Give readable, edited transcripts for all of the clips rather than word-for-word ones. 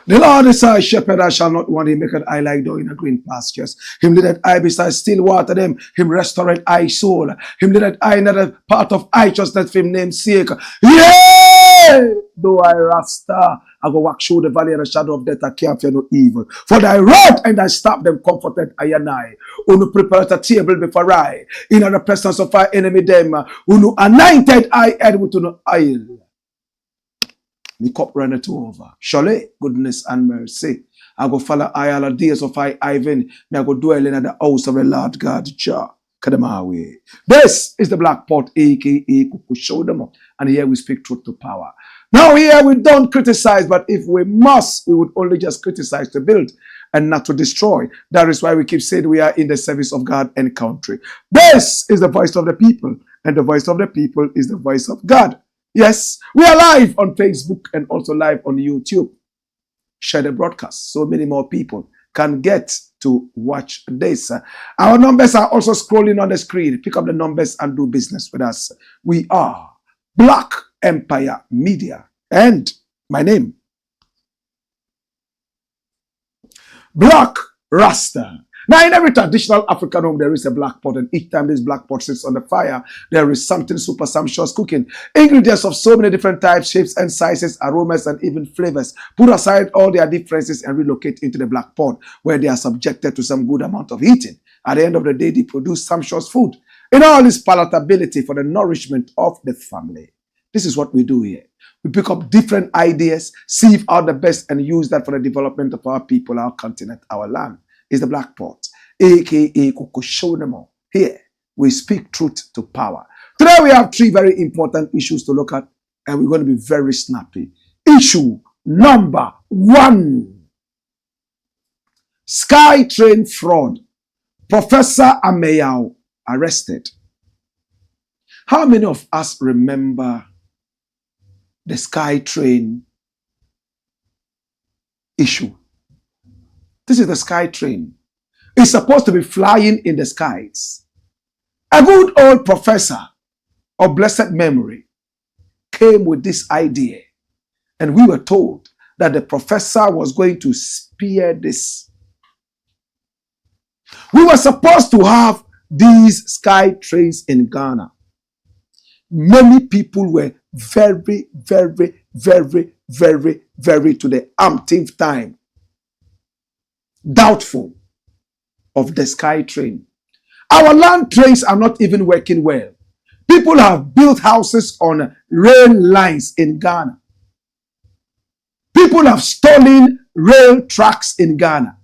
The Lord is our shepherd, I shall not want. Him make an eye like down in a green pastures. Him leadeth I beside still water them. Him restoreth I soul. Him leadeth I in a part of righteousness for him name's sake. Yea! Though I rasta, I go walk through the valley of the shadow of death, I can't fear no evil. For thy rod and thy staff them comforted I and I. Unu prepared a table before I. In the presence of our enemy them. Unu anointed I head with no oil. My cup runneth over. Surely goodness and mercy. I go follow I all the days of I Ivan. Me I go dwell in the house of the Lord God Jah. Kadamawe. This is the Black Pot, aka Kuchoko, and here we speak truth to power. Now here we don't criticize, but if we must, we would only just criticize to build and not to destroy. That is why we keep saying we are in the service of God and country. This is the voice of the people, and the voice of the people is the voice of God. Yes, we are live on Facebook and also live on YouTube. Share the broadcast so many more people can get to watch this. Our numbers are also scrolling on the screen. Pick up the numbers and do business with us. We are Black Empire Media. And my name, Black Rasta. Now, in every traditional African home, there is a black pot, and each time this black pot sits on the fire, there is something super sumptuous cooking. Ingredients of so many different types, shapes, and sizes, aromas, and even flavors. Put aside all their differences and relocate into the black pot, where they are subjected to some good amount of heating. At the end of the day, they produce sumptuous food in all its palatability for the nourishment of the family. This is what we do here. We pick up different ideas, sieve out the best, and use that for the development of our people, our continent, our land. Is the Black Pot, aka Kuchoko. Here we speak truth to power. Today we have three very important issues to look at, and we're going to be very snappy. Issue number 1: SkyTrain fraud. Professor Ameyaw arrested. How many of us remember the SkyTrain issue? This is the SkyTrain. It's supposed to be flying in the skies. A good old professor of blessed memory came with this idea, and we were told that the professor was going to spear this. We were supposed to have these sky trains in Ghana. Many people were very, very, very, very, very to the umpteenth time doubtful of the SkyTrain. Our land trains are not even working well. People have built houses on rail lines in Ghana. People have stolen rail tracks in Ghana.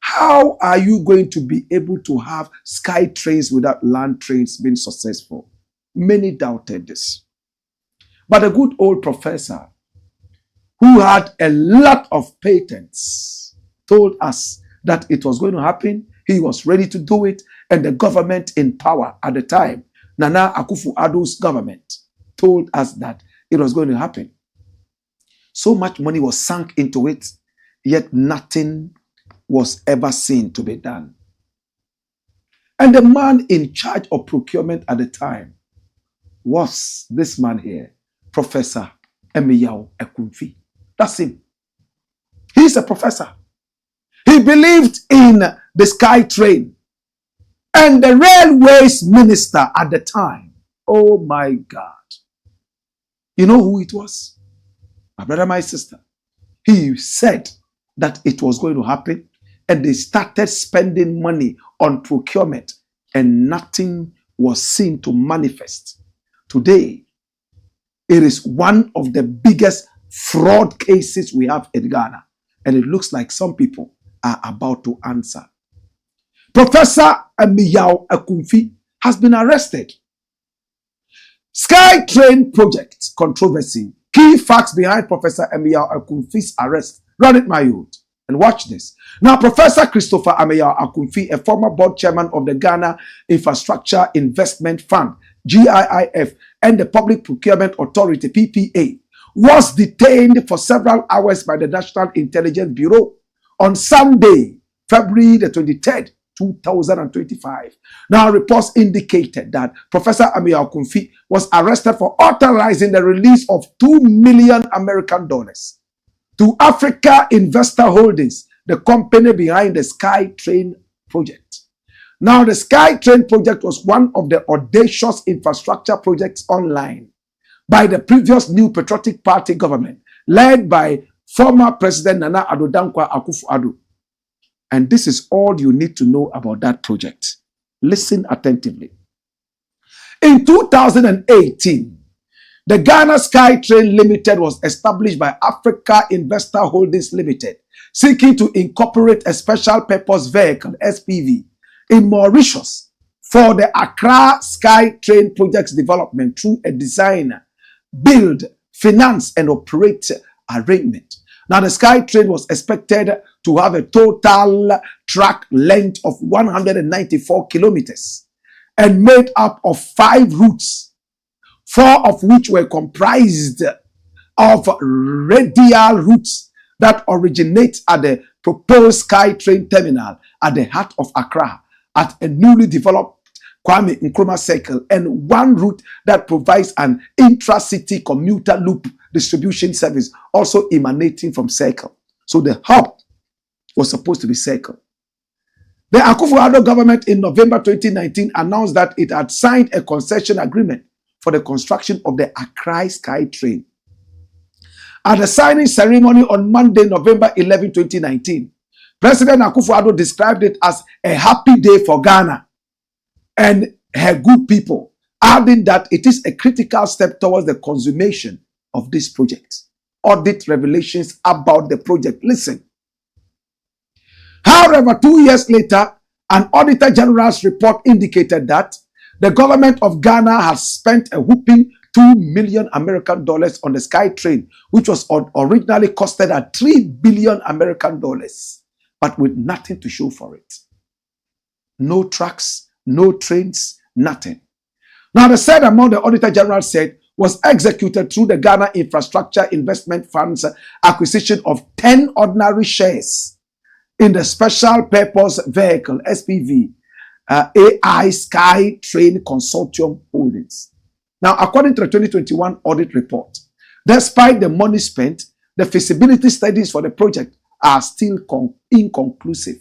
How are you going to be able to have sky trains without land trains being successful? Many doubted this. But a good old professor who had a lot of patents told us that it was going to happen. He was ready to do it. And the government in power at the time, Nana Akufo-Addo's government, told us that it was going to happen. So much money was sunk into it, yet nothing was ever seen to be done. And the man in charge of procurement at the time was this man here, Professor Ameyaw. That's him. He's a professor. He believed in the SkyTrain. And the railways minister at the time, oh my God. You know who it was? My brother, my sister. He said that it was going to happen, and they started spending money on procurement, and nothing was seen to manifest. Today, it is one of the biggest fraud cases we have in Ghana, and it looks like some people are about to answer. Professor Ameyaw has been arrested. Sky Train Project controversy. Key facts behind Professor Ameyaw arrest. Run it, my youth, and watch this. Now, Professor Christopher Ameyaw, a former board chairman of the Ghana Infrastructure Investment Fund, GIIF, and the Public Procurement Authority, PPA, was detained for several hours by the National Intelligence Bureau on Sunday, February the 23rd, 2025. Now, reports indicated that Professor Ameyaw was arrested for authorizing the release of $2 million to Africa Investor Holdings, the company behind the Sky Train project. Now, the Sky Train project was one of the audacious infrastructure projects online by the previous New Patriotic Party government, led by former President Nana Addo Dankwa Akufo-Addo. And this is all you need to know about that project. Listen attentively. In 2018, the Ghana Sky Train Limited was established by Africa Investor Holdings Limited, seeking to incorporate a special purpose vehicle, SPV, in Mauritius for the Accra Sky Train project's development through a design, build, finance, and operate arrangement. Now, the Sky Train was expected to have a total track length of 194 kilometers and made up of 5 routes, 4 of which were comprised of radial routes that originate at the proposed Sky Train terminal at the heart of Accra at a newly developed Kwame Nkrumah Circle, and 1 route that provides an intra-city commuter loop distribution service also emanating from Circle. So the hub was supposed to be Circle. The Akufo-Addo government in November 2019 announced that it had signed a concession agreement for the construction of the Accra Sky Train. At the signing ceremony on Monday, November 11, 2019, President Akufo-Addo described it as a happy day for Ghana and her good people, adding that it is a critical step towards the consummation of this project. Audit revelations about the project. Listen. However, 2 years later, an Auditor General's report indicated that the government of Ghana has spent a whopping $2 million on the Sky Train, which was originally costed at $3 billion, but with nothing to show for it. No tracks, no trains, nothing. Now, the said amount the Auditor General said was executed through the Ghana Infrastructure Investment Fund's acquisition of 10 ordinary shares in the Special Purpose Vehicle, SPV, AI Sky Train Consortium Holdings. Now, according to the 2021 audit report, despite the money spent, the feasibility studies for the project are still inconclusive.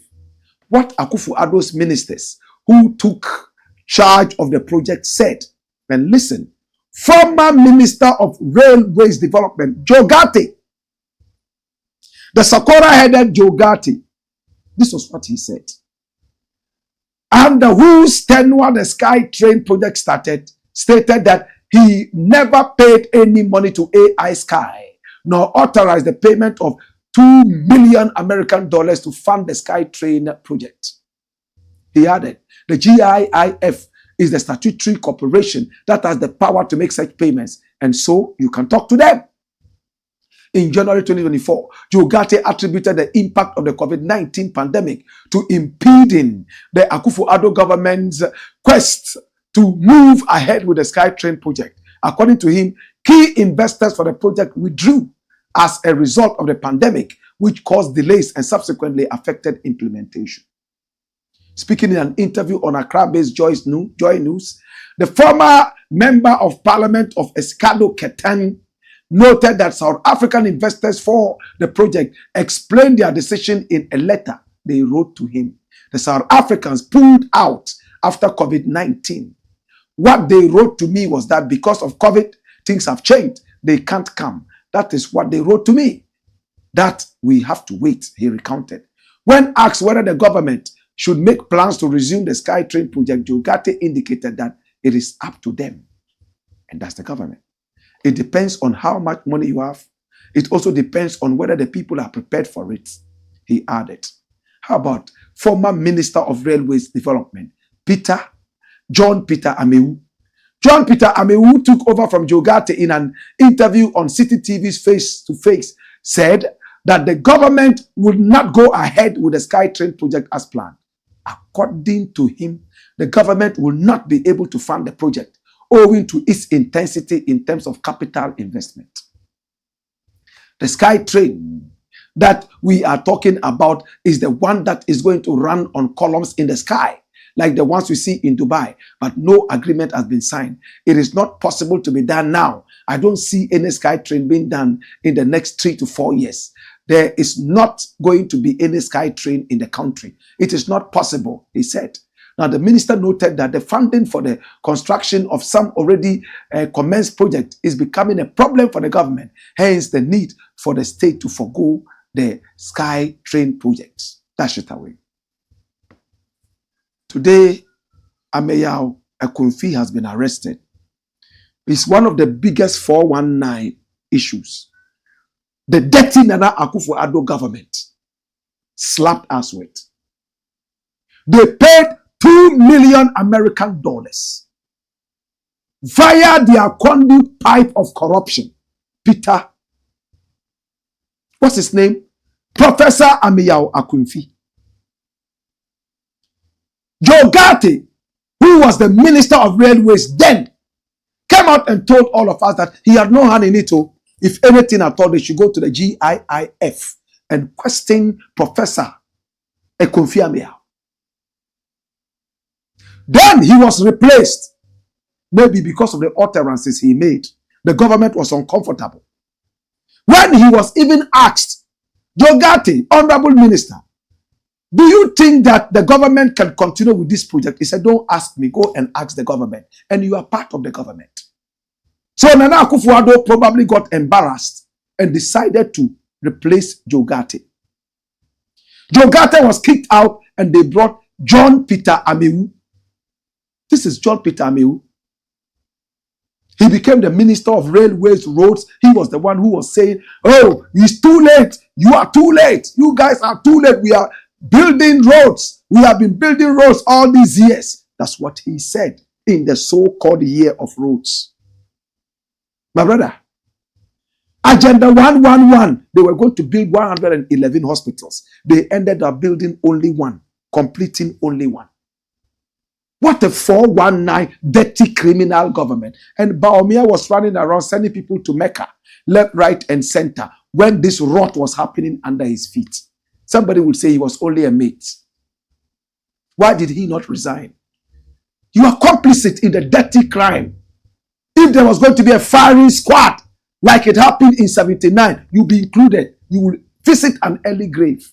What Akufo-Addo's ministers who took charge of the project said, and listen, former Minister of Railways Development, Joe Gatti, the Sakora-headed Joe Gatti, this was what he said. Under whose tenure the Sky Train project started, stated that he never paid any money to AI Sky, nor authorized the payment of $2 million to fund the Sky Train project. He added, the GIIF is the statutory corporation that has the power to make such payments, and so you can talk to them. In January 2024, Joe Gatti attributed the impact of the COVID-19 pandemic to impeding the Akufo-Addo government's quest to move ahead with the Sky Train project. According to him, key investors for the project withdrew as a result of the pandemic, which caused delays and subsequently affected implementation. Speaking in an interview on Accra-based Joy News, the former member of parliament of Escado Ketan noted that South African investors for the project explained their decision in a letter they wrote to him. The South Africans pulled out after COVID-19. What they wrote to me was that because of COVID, things have changed. They can't come. That is what they wrote to me. That we have to wait, he recounted. When asked whether the government should make plans to resume the SkyTrain project, Jogate indicated that it is up to them. And that's the government. It depends on how much money you have. It also depends on whether the people are prepared for it, he added. How about former Minister of Railways Development, John Peter Ameyaw? John Peter Ameyaw, who took over from Jogate in an interview on City TV's Face to Face, said that the government would not go ahead with the SkyTrain project as planned. According to him, the government will not be able to fund the project owing to its intensity in terms of capital investment. The SkyTrain that we are talking about is the one that is going to run on columns in the sky, like the ones we see in Dubai, but no agreement has been signed. It is not possible to be done now. I don't see any SkyTrain being done in the next 3 to 4 years. There is not going to be any SkyTrain in the country. It is not possible, he said. Now, the minister noted that the funding for the construction of some already commenced projects is becoming a problem for the government, hence the need for the state to forgo the SkyTrain projects. Dash it away. Today, Ameyaw Akunfi has been arrested. It's one of the biggest 419 issues. The dirty Nana Akufo-Addo government slapped us with. They paid $2 million American via their conduit pipe of corruption. Peter, what's his name? Professor Ameyaw Akunfi. Jogate, who was the Minister of Railways then, came out and told all of us that he had no hand in it. If anything at all, they should go to the GIIF and question Professor Akunfi Ameyaw. Then he was replaced, maybe because of the utterances he made. The government was uncomfortable. When he was even asked, Jogate, Honorable Minister, do you think that the government can continue with this project? He said, don't ask me, go and ask the government. And you are part of the government. So Nana Akufo-Addo probably got embarrassed and decided to replace Jogate. Jogate was kicked out and they brought John Peter Ameyaw. This is John Peter Ameyaw. He became the Minister of Railways, Roads. He was the one who was saying, oh, it's too late. You are too late. You guys are too late. We are building roads. We have been building roads all these years. That's what he said in the so-called year of roads. My brother, Agenda 111, they were going to build 111 hospitals. They ended up building only one, completing only one. What a 419 dirty criminal government. And Baumia was running around sending people to Mecca, left, right, and center when this rot was happening under his feet. Somebody will say he was only a mate. Why did he not resign? You are complicit in the dirty crime. If there was going to be a firing squad, like it happened in 79, you'll be included. You will visit an early grave.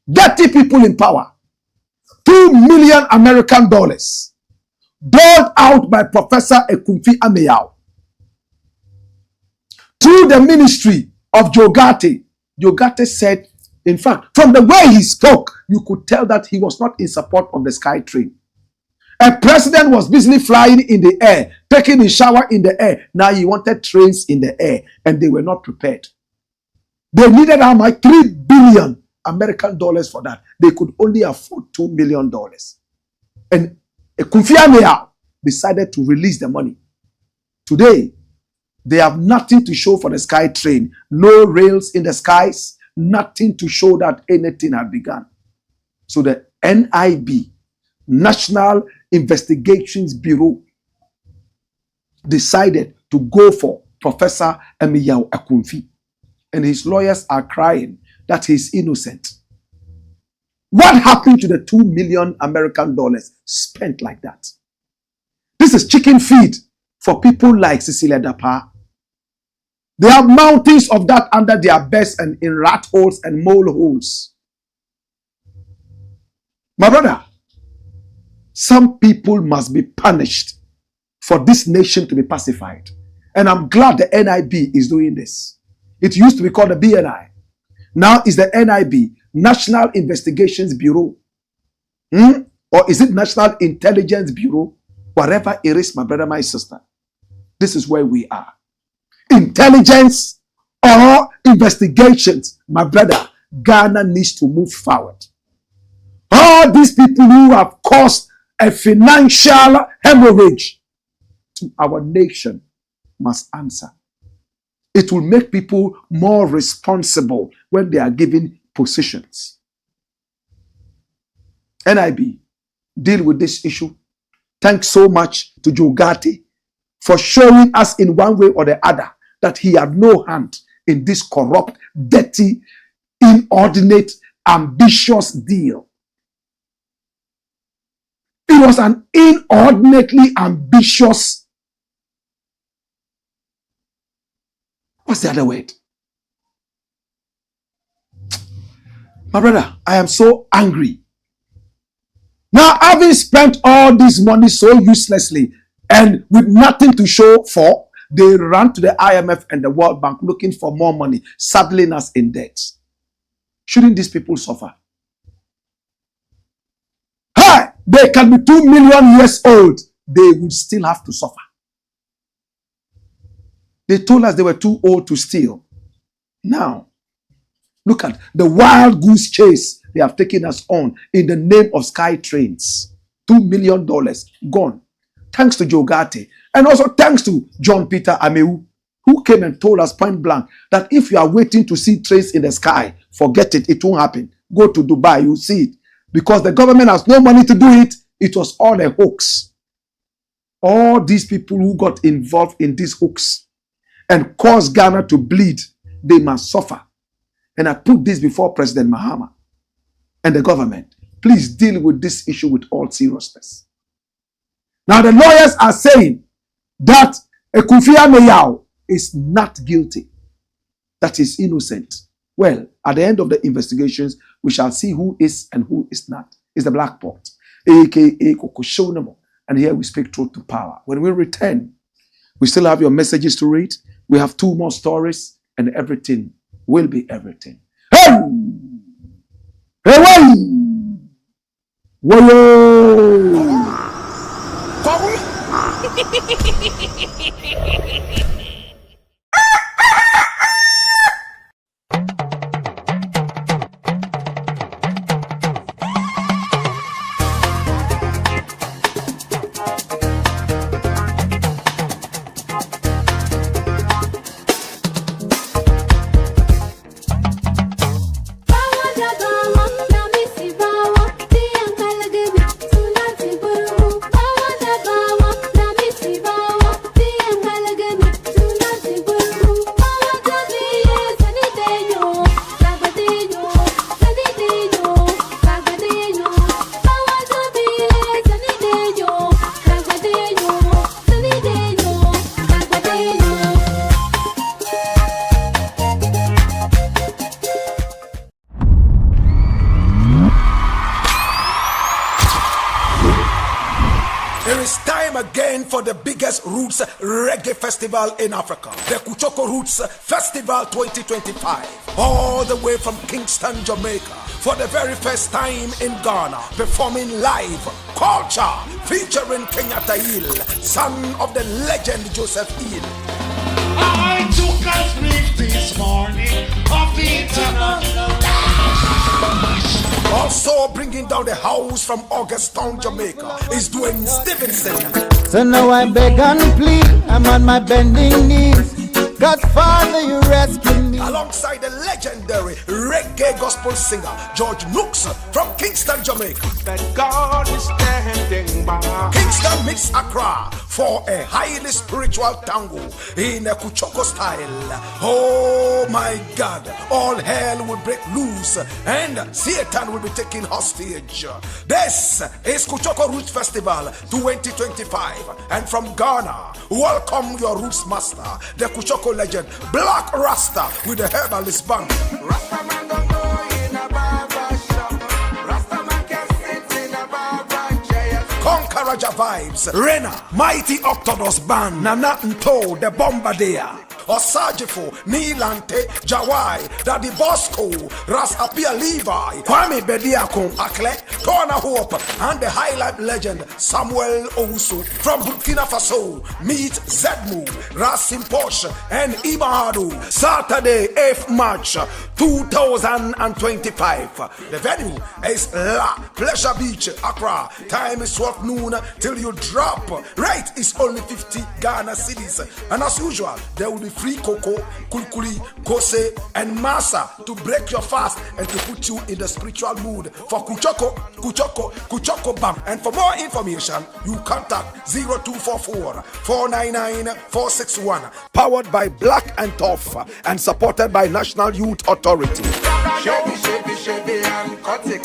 Dirty people in power. $2 million American dollars doled out by Professor Akunfi Ameyaw through the ministry of Jogate. Jogate said, in fact, from the way he spoke, you could tell that he was not in support of the SkyTrain. A president was busily flying in the air, taking a shower in the air. Now he wanted trains in the air, and they were not prepared. They needed how much? $3 billion American dollars for that. They could only afford $2 million. And Akunfi Ameyaw decided to release the money. Today, they have nothing to show for the SkyTrain. No rails in the skies. Nothing to show that anything had begun. So the NIB, National Investigations Bureau, decided to go for Professor Ameyaw Akunfi. And his lawyers are crying that he's innocent. What happened to the $2 million American dollars spent like that? This is chicken feed for people like Cecilia Dapa. They have mountains of that under their beds and in rat holes and mole holes. My brother, some people must be punished for this nation to be pacified. And I'm glad the NIB is doing this. It used to be called the BNI. Now it's the NIB, National Investigations Bureau? Or is it National Intelligence Bureau? Whatever it is, my brother, my sister, this is where we are. Intelligence or investigations, my brother, Ghana needs to move forward. All these people who have caused a financial hemorrhage to our nation must answer. It will make people more responsible when they are given positions. NIB, deal with this issue. Thanks so much to Jogate for showing us in one way or the other that he had no hand in this corrupt, dirty, inordinate, ambitious deal. It was an inordinately ambitious, what's the other word? My brother, I am so angry. Now, having spent all this money so uselessly and with nothing to show for, they ran to the IMF and the World Bank looking for more money, saddling us in debt. Shouldn't these people suffer? Hey, they can be 2 million years old. They would still have to suffer. They told us they were too old to steal. Now, look at the wild goose chase they have taken us on in the name of Sky Trains. $2 million gone. Thanks to Jogate. And also thanks to John Peter Ameyaw, who came and told us point blank that if you are waiting to see trains in the sky, forget it. It won't happen. Go to Dubai, you'll see it. Because the government has no money to do it. It was all a hoax. All these people who got involved in these hoax and caused Ghana to bleed, they must suffer. And I put this before President Mahama and the government. Please deal with this issue with all seriousness. Now the lawyers are saying that Ameyaw is not guilty, that is innocent. Well, at the end of the investigations, we shall see who is and who is not. It's the Black Pot, aka Kuchoko. And here we speak truth to power. When we return, we still have your messages to read. We have 2 more stories, and everything will be everything. Hey! Hey! Whoa! For the biggest Roots Reggae Festival in Africa, the Kuchoko Roots Festival 2025, all the way from Kingston, Jamaica, for the very first time in Ghana, performing live culture featuring Kenyatta Hill, son of the legend Joseph Hill. I took a sleep this morning of eternal. Also bringing down the house from Augustown, Jamaica, is Dwayne Stevenson. So now I beg and plead, I'm on my bending knees. Godfather, you rescue me. Alongside the legendary reggae gospel singer George Nooks from Kingston, Jamaica. That God is standing by. Kingston meets Accra for a highly spiritual tango in a Kuchoko style. Oh my God, all hell will break loose and Satan will be taken hostage. This is Kuchoko Roots Festival 2025, and from Ghana, welcome your roots master, the Kuchoko legend Blakk RASTA with the herbalist band. Rasta man don't go in a barber shop. Rasta man can sit in a barber chair. Conqueraja vibes, Rena, Mighty Octodus band, Nana Nto, the Bombardier. Osajifo, Nilante, Jawai, Daddy Bosco, Ras Apia Levi, Kwame Bediakon, Akle, Tona Hope, and the High Life legend Samuel Owusu from Burkina Faso. Meet Zedmu, Rasim Porsche, and Imahadu. Saturday, 8th March 2025. The venue is La Pleasure Beach, Accra. Time is 12 noon till you drop. Rate is only 50 Ghana cedis. And as usual, there will be free cocoa, kulkuli, kose, and masa to break your fast and to put you in the spiritual mood for Kuchoko Bam. And for more information, you contact 0244 499 461. Powered by Blakk and Prof and supported by National Youth Authority. Chevy, and Kote.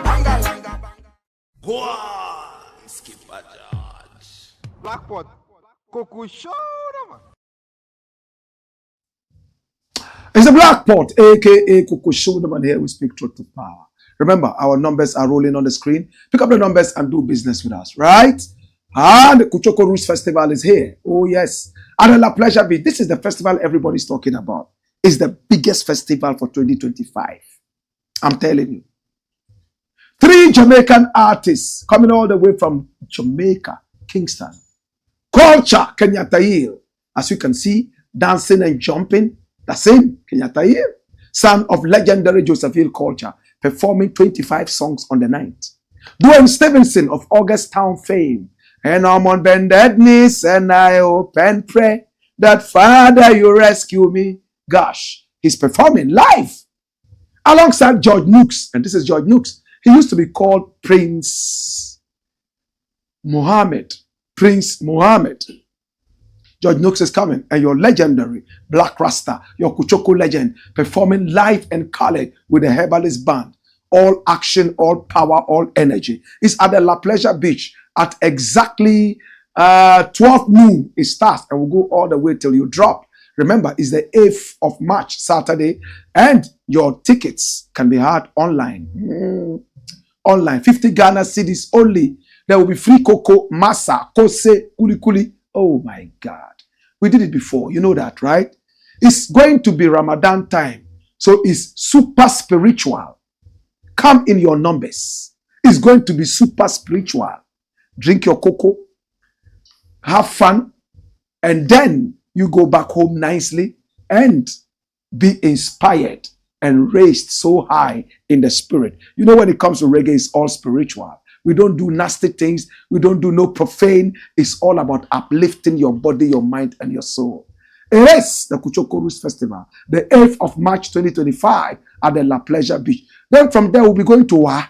Langa, langa, banga. Go on, Skipper George. Blackpot. Kuchoko, man. It's a Blackpot, aka Kuchoko, and here we speak truth to power. Remember, our numbers are rolling on the screen. Pick up the numbers and do business with us, right? And the Kuchoko Roots Festival is here. Oh, yes. And La Pleasure Beach. This is the festival everybody's talking about. It's the biggest festival for 2025. I'm telling you. 3 Jamaican artists coming all the way from Jamaica, Kingston. Culture, Kenyatta Hill. As you can see, dancing and jumping. That's him, Kenyatta Hill. Son of legendary Joseph Hill Culture, performing 25 songs on the night. Dwayne Stevenson of August Town fame. And I'm on bended knees and I hope and pray that Father you rescue me. Gosh, he's performing live alongside George Nooks. And this is George Nooks. He used to be called Prince Mohammed. George Nooks is coming, and your legendary Black Rasta, your Kuchoko legend, performing live and colored with the Herbalist Band. All action, all power, all energy. It's at the La Pleasure Beach at exactly 12 noon. It starts and will go all the way till you drop. Remember, it's the 8th of March, Saturday, and your tickets can be had online. Online, 50 Ghana cedis only. There will be free cocoa, masa, kose, kuli. Oh my God. We did it before. You know that, right? It's going to be Ramadan time. So it's super spiritual. Come in your numbers. It's going to be super spiritual. Drink your cocoa. Have fun. And then you go back home nicely and be inspired and raised so high in the spirit. You know, when it comes to reggae, it's all spiritual. We don't do nasty things. We don't do no profane. It's all about uplifting your body, your mind, and your soul. It is the Kuchoko Roots Festival, the 8th of March 2025 at the La Pleasure Beach. Then from there, we'll be going to Wa.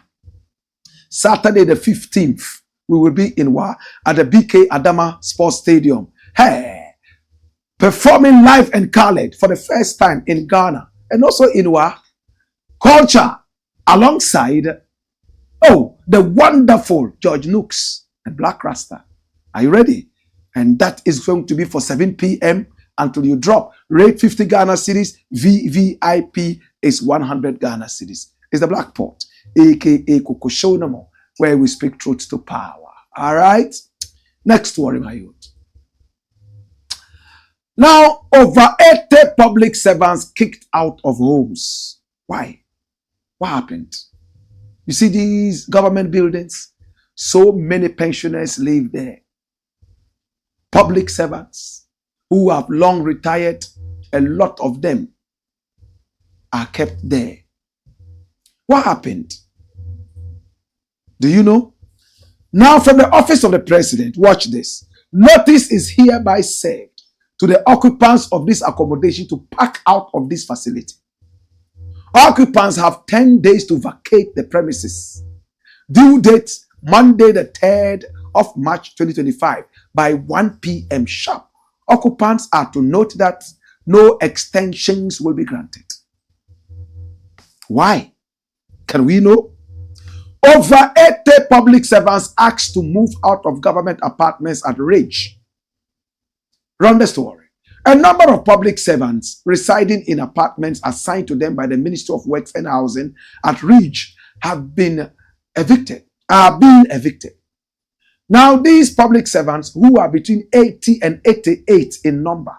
Saturday the 15th, we will be in Wa at the BK Adama Sports Stadium. Hey, performing live and colored for the first time in Ghana and also in Wa. Culture alongside the wonderful George Nooks and Black Rasta. Are you ready? And that is going to be for 7 p.m. until you drop. Rate 50 Ghana cedis. VVIP is 100 Ghana cedis. It's the Blackpot, aka Kuchoko, where we speak truth to power. All right? Next story, my youth. Now, over 80 public servants kicked out of homes. Why? What happened? You see these government buildings? So many pensioners live there. Public servants who have long retired, a lot of them are kept there. What happened? Do you know? Now from the office of the president, watch this. Notice is hereby served to the occupants of this accommodation to pack out of this facility. Occupants have 10 days to vacate the premises. Due date, Monday the 3rd of March 2025 by 1 p.m. sharp. Occupants are to note that no extensions will be granted. Why? Can we know? Over 80 public servants asked to move out of government apartments at Ridge. Run the story. A number of public servants residing in apartments assigned to them by the Ministry of Works and Housing at Ridge have been evicted, are being evicted. Now, these public servants, who are between 80 and 88 in number,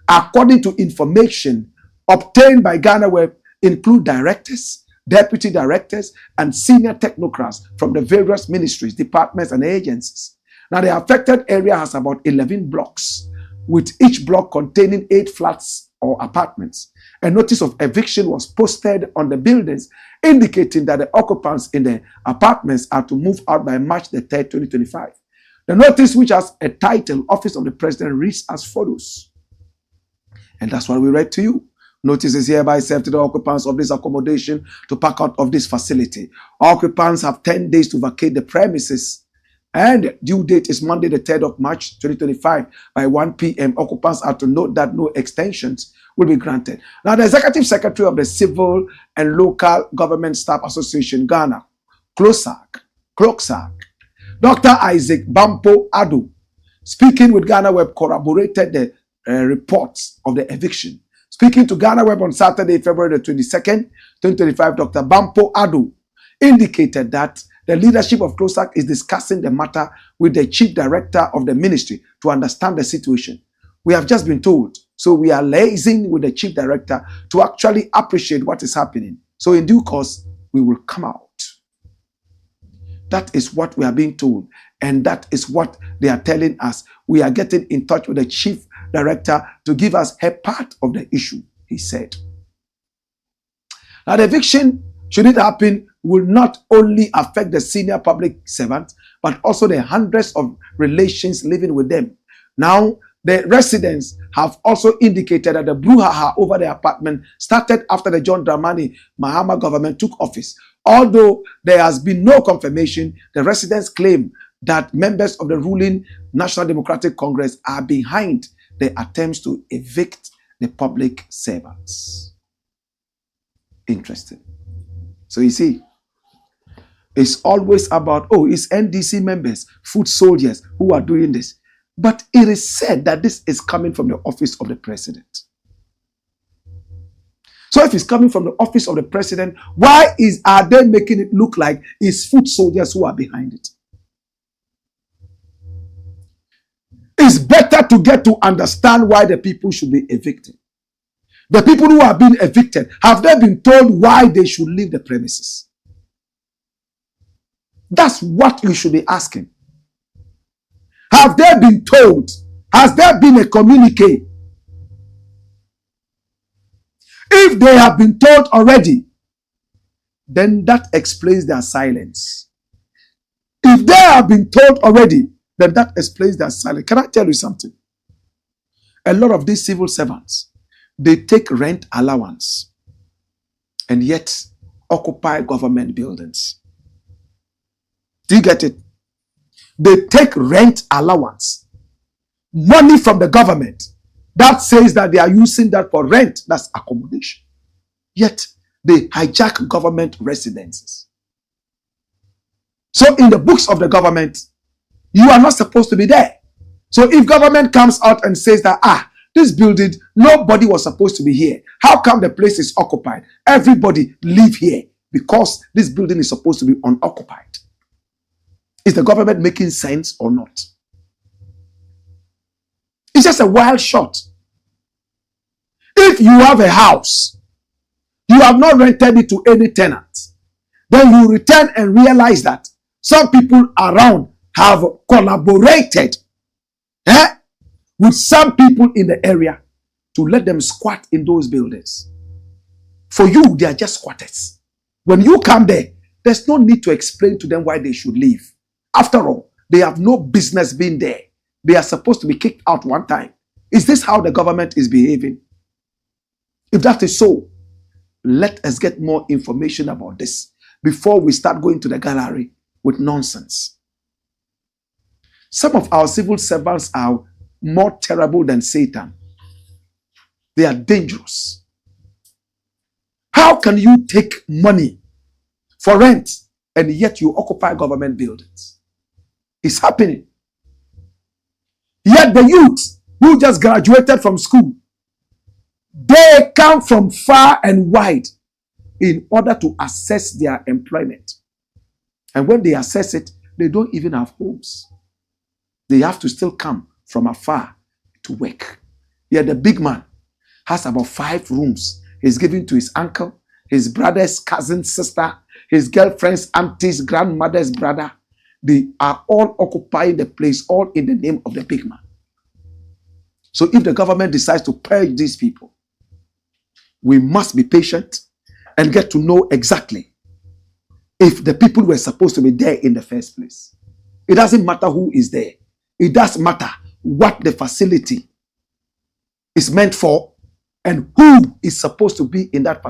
according to information obtained by Ghana Web, include directors, deputy directors, and senior technocrats from the various ministries, departments, and agencies. Now, the affected area has about 11 blocks, with each block containing 8 flats or apartments. A notice of eviction was posted on the buildings, indicating that the occupants in the apartments are to move out by March the 3rd, 2025. The notice, which has a title, Office of the President, reads as follows. And that's what we read to you. Notice is hereby served to the occupants of this accommodation to pack out of this facility. Occupants have 10 days to vacate the premises, and due date is Monday the 3rd of March 2025 by 1 p.m. Occupants are to note that no extensions will be granted. Now, the Executive Secretary of the Civil and Local Government Staff Association, Ghana, CLOGSAG, Dr. Isaac Bampo Adu, speaking with Ghana Web, corroborated the reports of the eviction. Speaking to Ghana Web on Saturday, February the 22nd, 2025, Dr. Bampo Adu indicated that the leadership of CLOGSAG is discussing the matter with the chief director of the ministry to understand the situation. We have just been told, so we are liaising with the chief director to actually appreciate what is happening. So in due course, we will come out. That is what we are being told, and that is what they are telling us. We are getting in touch with the chief director to give us her part of the issue, he said. Now, the eviction, should it happen, will not only affect the senior public servants, but also the hundreds of relations living with them. Now, the residents have also indicated that the brouhaha over the apartment started after the John Dramani Mahama government took office. Although there has been no confirmation, the residents claim that members of the ruling National Democratic Congress are behind the attempts to evict the public servants. Interesting. So you see, it's always about, oh, it's NDC members, foot soldiers who are doing this. But it is said that this is coming from the office of the president. So if it's coming from the office of the president, why are they making it look like it's foot soldiers who are behind it? It's better to get to understand why the people should be evicted. The people who are being evicted, have they been told why they should leave the premises? That's what you should be asking. Have they been told? Has there been a communique? If they have been told already, then that explains their silence. If they have been told already, then that explains their silence. Can I tell you something? A lot of these civil servants, they take rent allowance and yet occupy government buildings. Do you get it? They take rent allowance, money from the government that says that they are using that for rent, that's accommodation. Yet they hijack government residences. So in the books of the government, you are not supposed to be there. So if government comes out and says that, this building, nobody was supposed to be here. How come the place is occupied? Everybody live here because this building is supposed to be unoccupied. Is the government making sense or not? It's just a wild shot. If you have a house, you have not rented it to any tenant, then you return and realize that some people around have collaborated with some people in the area to let them squat in those buildings. For you, they are just squatters. When you come there, there's no need to explain to them why they should leave. After all, they have no business being there. They are supposed to be kicked out one time. Is this how the government is behaving? If that is so, let us get more information about this before we start going to the gallery with nonsense. Some of our civil servants are more terrible than Satan. They are dangerous. How can you take money for rent and yet you occupy government buildings? It's happening. Yet the youth who just graduated from school, they come from far and wide in order to assess their employment. And when they assess it, they don't even have homes. They have to still come from afar to work. Yeah, the big man has about 5 rooms. He's given to his uncle, his brother's cousin, sister, his girlfriend's auntie's grandmother's brother. They are all occupying the place, all in the name of the big man. So if the government decides to purge these people, we must be patient and get to know exactly if the people were supposed to be there in the first place. It doesn't matter who is there. It does matter what the facility is meant for and who is supposed to be in that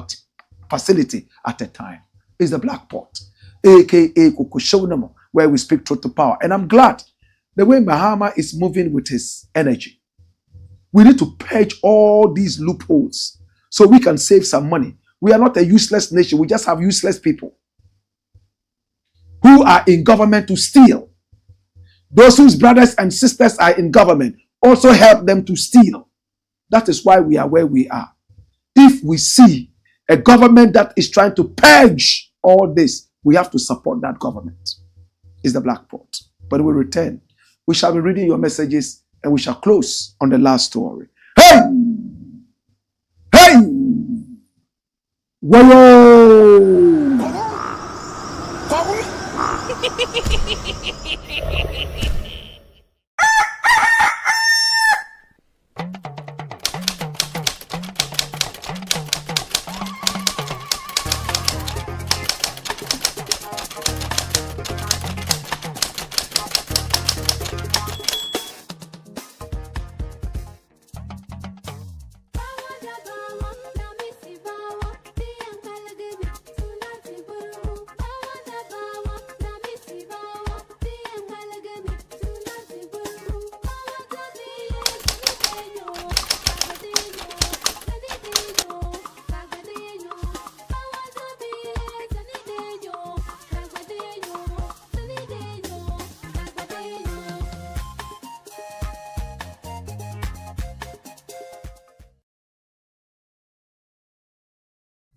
facility at a time. It's the Black Pot, aka Kuchoko, where we speak truth to power. And I'm glad the way Mahama is moving with his energy. We need to purge all these loopholes so we can save some money. We are not a useless nation. We just have useless people who are in government to steal. Those whose brothers and sisters are in government also help them to steal. That is why we are where we are. If we see a government that is trying to purge all this, we have to support that government. It's the Black Pot. But we return. We shall be reading your messages and we shall close on the last story. Hey! Hey! Whoa!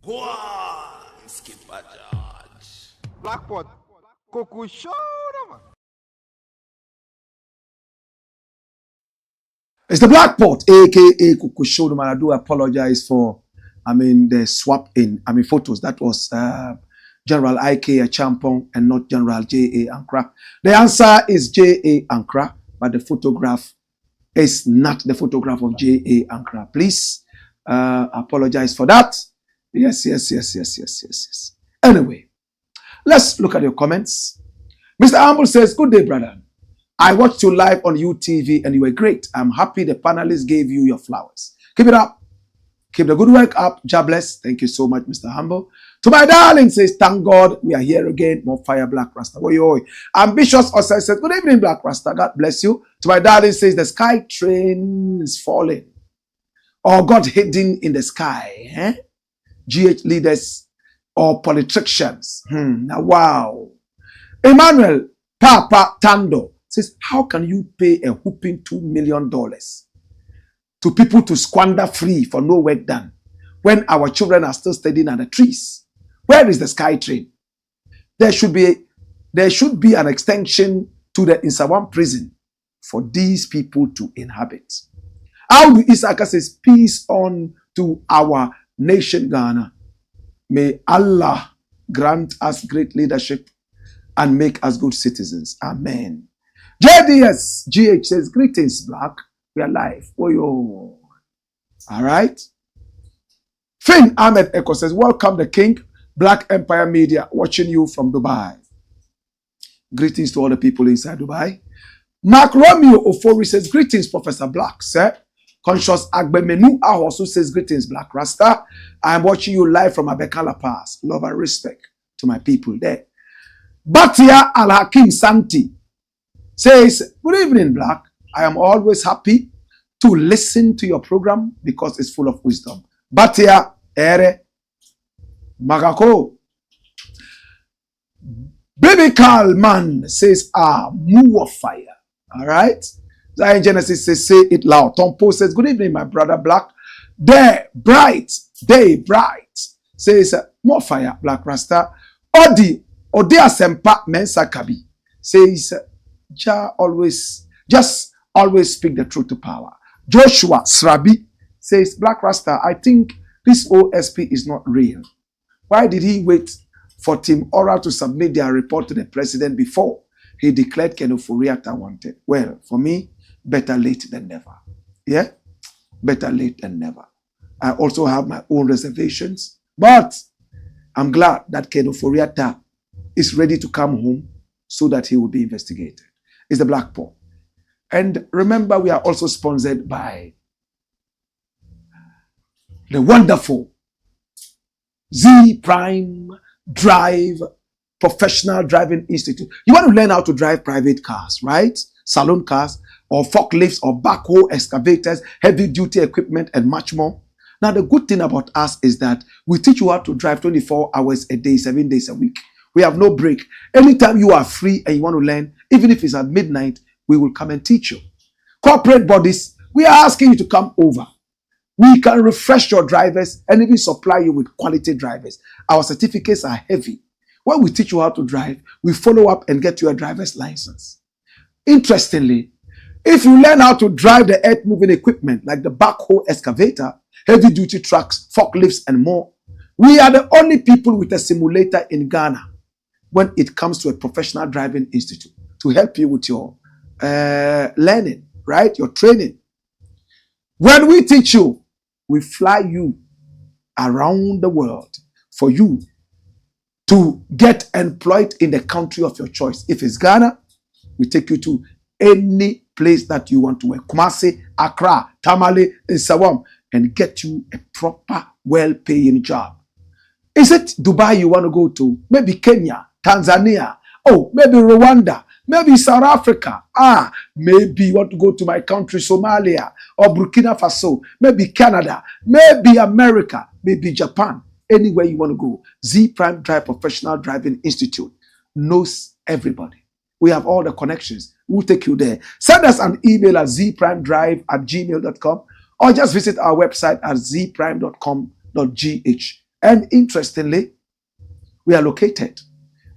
Go on, Skipper George. Blackpot, Kuchoko, man. It's the Black Pot, aka Kuchoko. I do apologize for, the swap in, photos. That was General I.K. Champong and not General J.A. Ankra. The answer is J.A. Ankra, but the photograph is not the photograph of J.A. Ankra. Please apologize for that. Yes. Anyway, let's look at your comments. Mr. Humble says, good day, brother. I watched you live on UTV and you were great. I'm happy the panelists gave you your flowers. Keep it up. Keep the good work up. God bless. Thank you so much, Mr. Humble. To my darling says, thank God we are here again. More fire, Black Rasta. Oi. Ambitious Osai says, good evening, Black Rasta. God bless you. To my darling says, the sky train is falling. Or God hidden in the sky. GH leaders or politicians. Now, wow. Emmanuel Papa Tando says, how can you pay a whooping $2 million to people to squander free for no work done when our children are still studying under trees? Where is the sky train? There should be an extension to the Insawam prison for these people to inhabit. Audu Isaka says, peace on to our nation Ghana. May Allah grant us great leadership and make us good citizens. Amen. JDS GH says, greetings, Black. We are live. All right. Finn Ahmed Echo says, welcome the King. Black Empire Media watching you from Dubai. Greetings to all the people inside Dubai. Mark Romeo Ofori says, greetings, Professor Black, sir. Conscious Agbemenu also says, greetings, Black Rasta. I am watching you live from Abekala Pass. Love and respect to my people there. Batia Al-Hakim Santi says, good evening, Black. I am always happy to listen to your program because it's full of wisdom. Batia Ere Magako. Baby Kalman says, move of fire. All right. Zion Genesis says, say it loud. Tompo says, good evening, my brother Black. Day bright. Says, more fire, Black Rasta. Odi Asempa Mensa Kabi says, just always speak the truth to power. Joshua Srabi says, Blakk Rasta, I think this OSP is not real. Why did he wait for Team Oral to submit their report to the president before he declared Ken Ofori-Atta wanted? Well, for me, better late than never. Yeah? Better late than never. I also have my own reservations, but I'm glad that Ken Ofori-Atta is ready to come home so that he will be investigated. It's the Blakk Paul. And remember, we are also sponsored by the wonderful Z Prime Drive Professional Driving Institute. You want to learn how to drive private cars, right? Saloon cars, or forklifts, or backhoe excavators, heavy duty equipment, and much more. Now, the good thing about us is that we teach you how to drive 24 hours a day, 7 days a week. We have no break. Anytime you are free and you want to learn, even if it's at midnight, we will come and teach you. Corporate bodies, we are asking you to come over. We can refresh your drivers and even supply you with quality drivers. Our certificates are heavy. When we teach you how to drive, we follow up and get you a driver's license. Interestingly, if you learn how to drive the earth-moving equipment like the backhoe excavator, heavy-duty trucks, forklifts, and more, we are the only people with a simulator in Ghana when it comes to a professional driving institute to help you with your learning, right? Your training. When we teach you, we fly you around the world for you to get employed in the country of your choice. If it's Ghana, we take you to any place that you want to work. Kumasi, Accra, Tamale, and Sawam, and get you a proper, well-paying job. Is it Dubai you want to go to? Maybe Kenya, Tanzania, oh, maybe Rwanda, maybe South Africa. Maybe you want to go to my country, Somalia, or Burkina Faso, maybe Canada, maybe America, maybe Japan. Anywhere you want to go, Z Prime Drive Professional Driving Institute knows everybody. We have all the connections. We'll take you there. Send us an email at zprimedrive@gmail.com or just visit our website at zprime.com.gh. And interestingly, we are located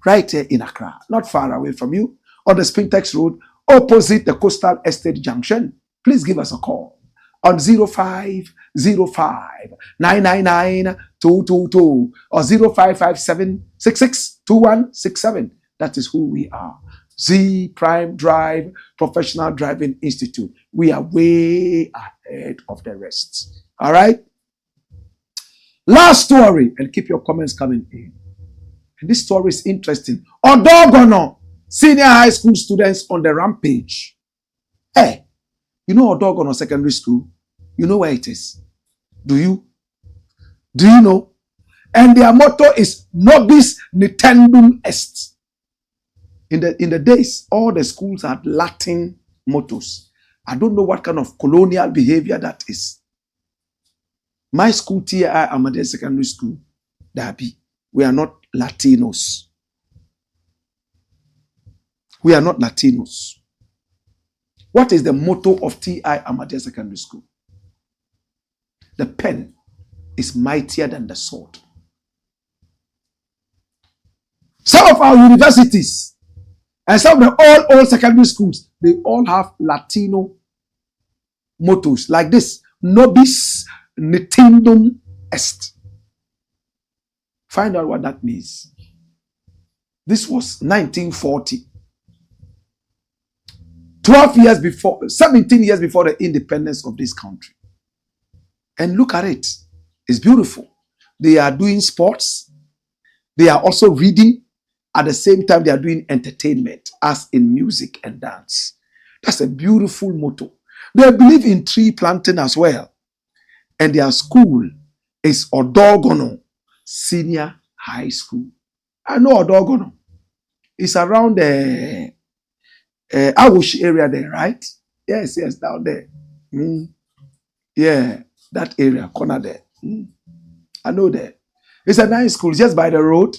right here in Accra, not far away from you, on the Spintex Road, opposite the Coastal Estate Junction. Please give us a call on 0505 999 222 or 0557 662167. That is who we are. Z Prime Drive Professional Driving Institute. We are way ahead of the rest. All right? Last story, and keep your comments coming in. And this story is interesting. Odorgonno, senior high school students on the Rampage. Hey, you know Odorgonno Secondary School? You know where it is? Do you? Do you know? And their motto is Nobis Nintendum Est. In the days, all the schools had Latin mottos. I don't know what kind of colonial behavior that is. My school, TI Ameyaw Secondary School, Dabi, we are not Latinos. We are not Latinos. What is the motto of TI Ameyaw Secondary School? The pen is mightier than the sword. Some of our universities and some of the old secondary schools, they all have Latino mottos like this. Nobis Nintendum Est. Find out what that means. This was 1940. 17 years before the independence of this country. And look at it. It's beautiful. They are doing sports. They are also reading. At the same time, they are doing entertainment, as in music and dance. That's a beautiful motto. They believe in tree planting as well. And their school is Odorgonno Senior High School. I know Odorgonno. It's around the Awush area there, right? Yes, down there. Yeah, that area, corner there. I know that. It's a nice school, just by the road.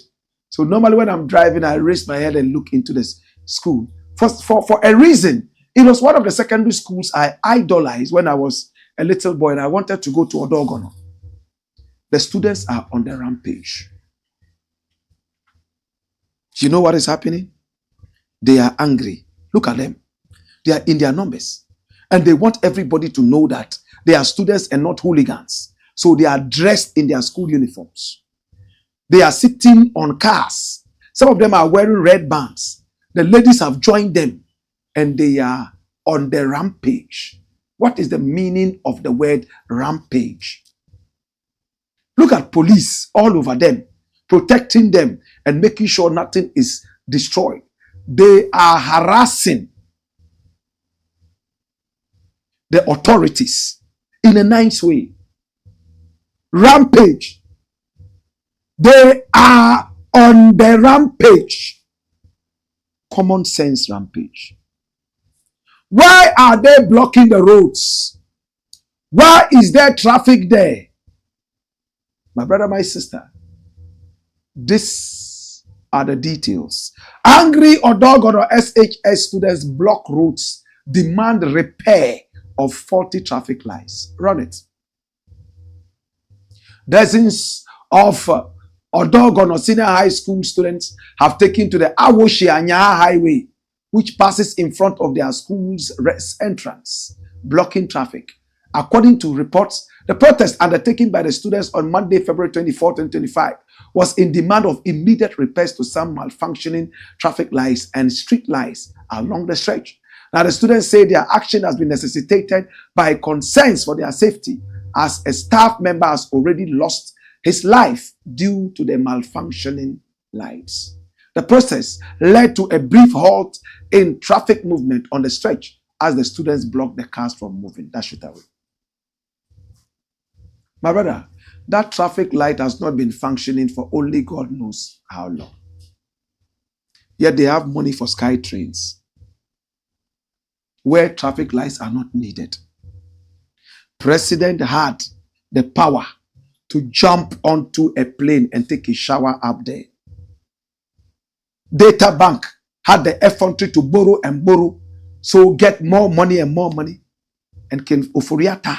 So normally when I'm driving, I raise my head and look into this school. For a reason. It was one of the secondary schools I idolized when I was a little boy and I wanted to go to Odorgonno. The students are on the rampage. Do you know what is happening? They are angry. Look at them. They are in their numbers. And they want everybody to know that they are students and not hooligans. So they are dressed in their school uniforms. They are sitting on cars. Some of them are wearing red bands. The ladies have joined them and they are on the rampage. What is the meaning of the word rampage? Look at police all over them, protecting them and making sure nothing is destroyed. They are harassing the authorities in a nice way. Rampage. They are on the rampage. Common sense rampage. Why are they blocking the roads? Why is there traffic there? My brother, my sister, these are the details. Angry Odorgonno SHS students block roads, demand repair of faulty traffic lights. Run it. Dozens of Odorgonno Senior High School students have taken to the Awoshi-Anyaha Highway, which passes in front of their school's entrance, blocking traffic. According to reports, the protest undertaken by the students on Monday, February 24, 2025, was in demand of immediate repairs to some malfunctioning traffic lights and street lights along the stretch. Now, the students say their action has been necessitated by concerns for their safety, as a staff member has already lost his life due to the malfunctioning lights. The process led to a brief halt in traffic movement on the stretch as the students blocked the cars from moving. Dash it away. My brother, that traffic light has not been functioning for only God knows how long. Yet they have money for sky trains where traffic lights are not needed. President had the power to jump onto a plane and take a shower up there. Data Bank had the effrontery to borrow and borrow, so get more money and more money. And Ken Oforiata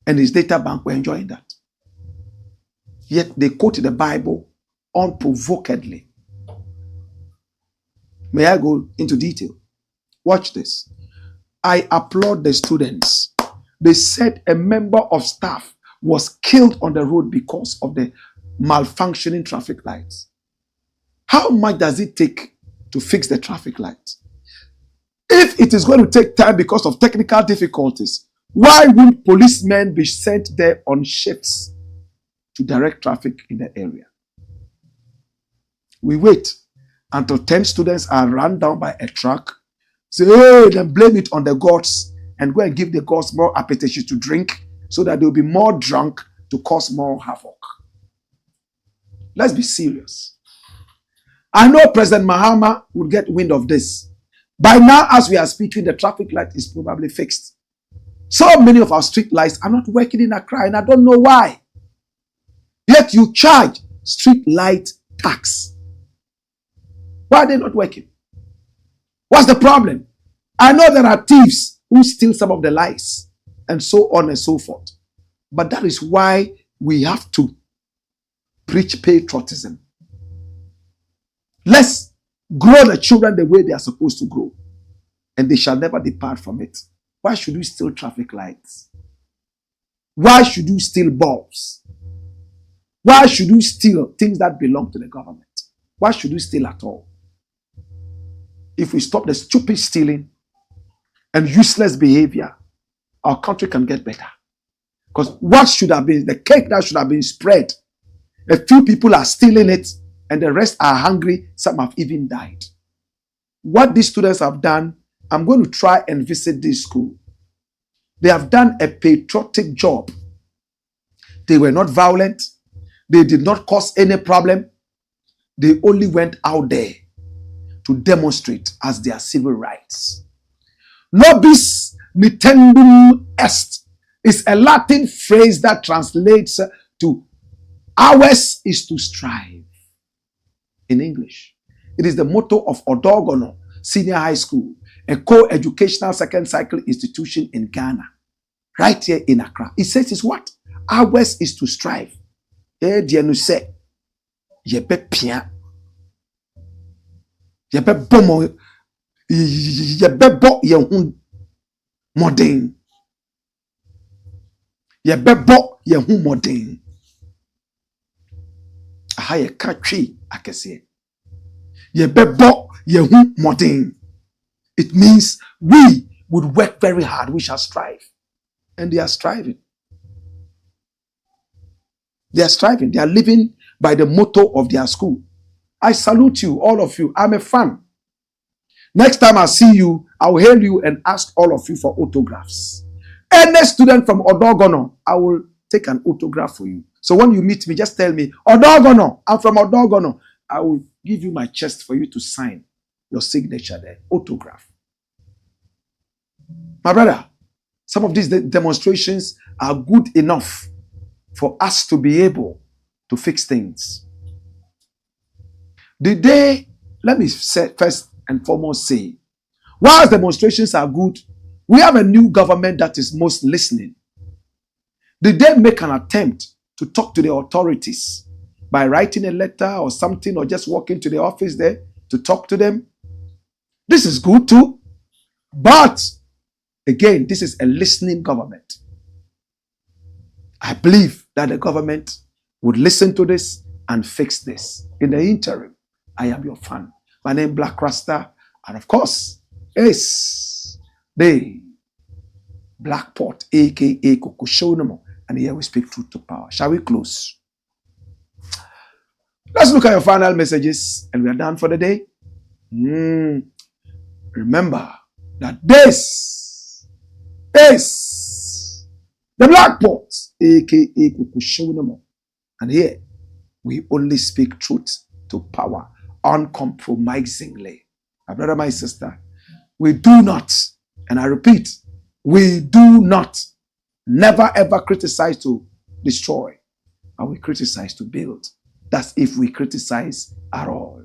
and his data bank were enjoying that. Yet they quoted the Bible unprovokedly. May I go into detail? Watch this. I applaud the students. They said a member of staff was killed on the road because of the malfunctioning traffic lights. How much does it take to fix the traffic lights? If it is going to take time because of technical difficulties, why would policemen be sent there on shifts to direct traffic in the area? We wait until 10 students are run down by a truck, say, hey, then blame it on the gods and go and give the gods more appetite to drink so that they'll be more drunk to cause more havoc. Let's be serious. I know President Mahama would get wind of this. By now, as we are speaking, the traffic light is probably fixed. So many of our street lights are not working in Accra, and I don't know why. Yet you charge street light tax. Why are they not working? What's the problem? I know there are thieves who steal some of the lights and so on and so forth. But that is why we have to preach patriotism. Let's grow the children the way they are supposed to grow, and they shall never depart from it. Why should we steal traffic lights? Why should you steal bulbs? Why should you steal things that belong to the government? Why should we steal at all? If we stop the stupid stealing and useless behavior, our country can get better. Because what should have been the cake that should have been spread, a few people are stealing it and the rest are hungry. Some have even died. What these students have done, I'm going to try and visit this school. They have done a patriotic job. They were not violent. They did not cause any problem. They only went out there to demonstrate as their civil rights. Nobis nitendum est is a Latin phrase that translates to ours is to strive. In English, it is the motto of Odorgonno Senior High School, a co-educational second cycle institution in Ghana, right here in Accra. It says it's what? Ours is to strive. Say, yebe pia, yebe bomo, yebe bo yehun. Modern. Ye bebo ye hu modern. Aha ye katwi akese. Ye bebo ye hu modern. It means we would work very hard. We shall strive. And they are striving. They are striving. They are living by the motto of their school. I salute you, all of you. I'm a fan. Next time I see you, I'll hail you and ask all of you for autographs. Any student from Odorgonno, I will take an autograph for you. So when you meet me, just tell me, Odorgonno, I'm from Odorgonno. I will give you my chest for you to sign your signature there, autograph. My brother, some of these demonstrations are good enough for us to be able to fix things. Let me say, first and foremost say, whilst demonstrations are good, we have a new government that is most listening. Did they make an attempt to talk to the authorities by writing a letter or something, or just walking to the office there to talk to them? This is good too. But again, this is a listening government. I believe that the government would listen to this and fix this. In the interim, I am your fan. My name is Blakk RASTA, and of course, is the Blackport, aka Kuchoko, and here we speak truth to power. Shall we close? Let's look at your final messages, and we are done for the day. Remember that this is the Blackport, aka Kuchoko, and here we only speak truth to power uncompromisingly. My brother, my sister, we do not, and I repeat, we do not, never ever criticize to destroy, and we criticize to build. That's if we criticize at all.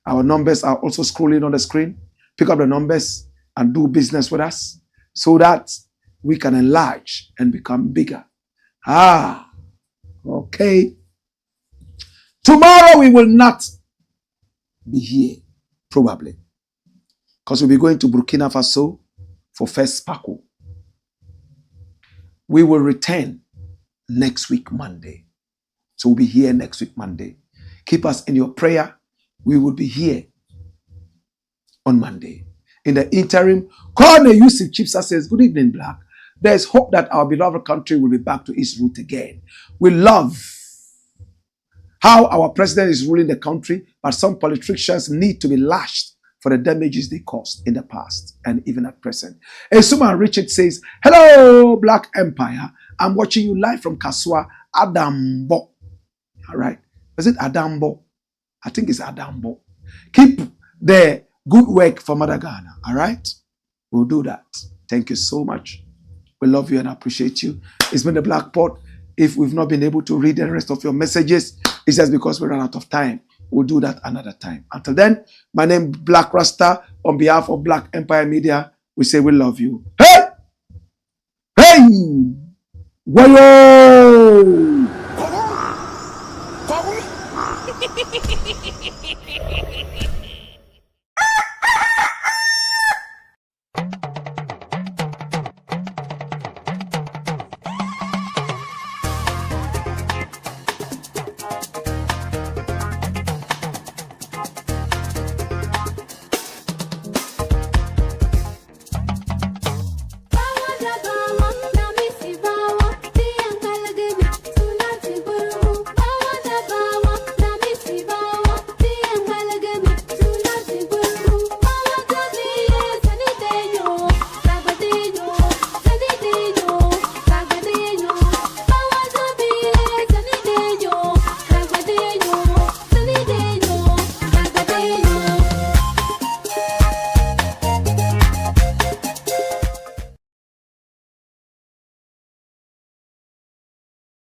Our numbers are also scrolling on the screen. Pick up the numbers and do business with us so that we can enlarge and become bigger. Okay. Tomorrow we will not be here, probably, because we'll be going to Burkina Faso for first Paco. We will return next week, Monday. So we'll be here next week, Monday. Keep us in your prayer. We will be here on Monday. In the interim, Colonel Yusuf Chipsa says, good evening, Blakk. There's hope that our beloved country will be back to its root again. We love how our president is ruling the country, but some politicians need to be lashed for the damages they caused in the past and even at present. Esuma Richard says, hello, Black Empire. I'm watching you live from Kaswa, Adambo. All right. Is it Adambo? I think it's Adambo. Keep the good work for Mother Ghana. All right. We'll do that. Thank you so much. We love you and appreciate you. It's been the Blackport. If we've not been able to read the rest of your messages, it's just because we ran out of time. We'll do that another time. Until then, my name is Blakk RASTA. On behalf of Black Empire Media, we say we love you. Hey! Hey! Wayo! Power the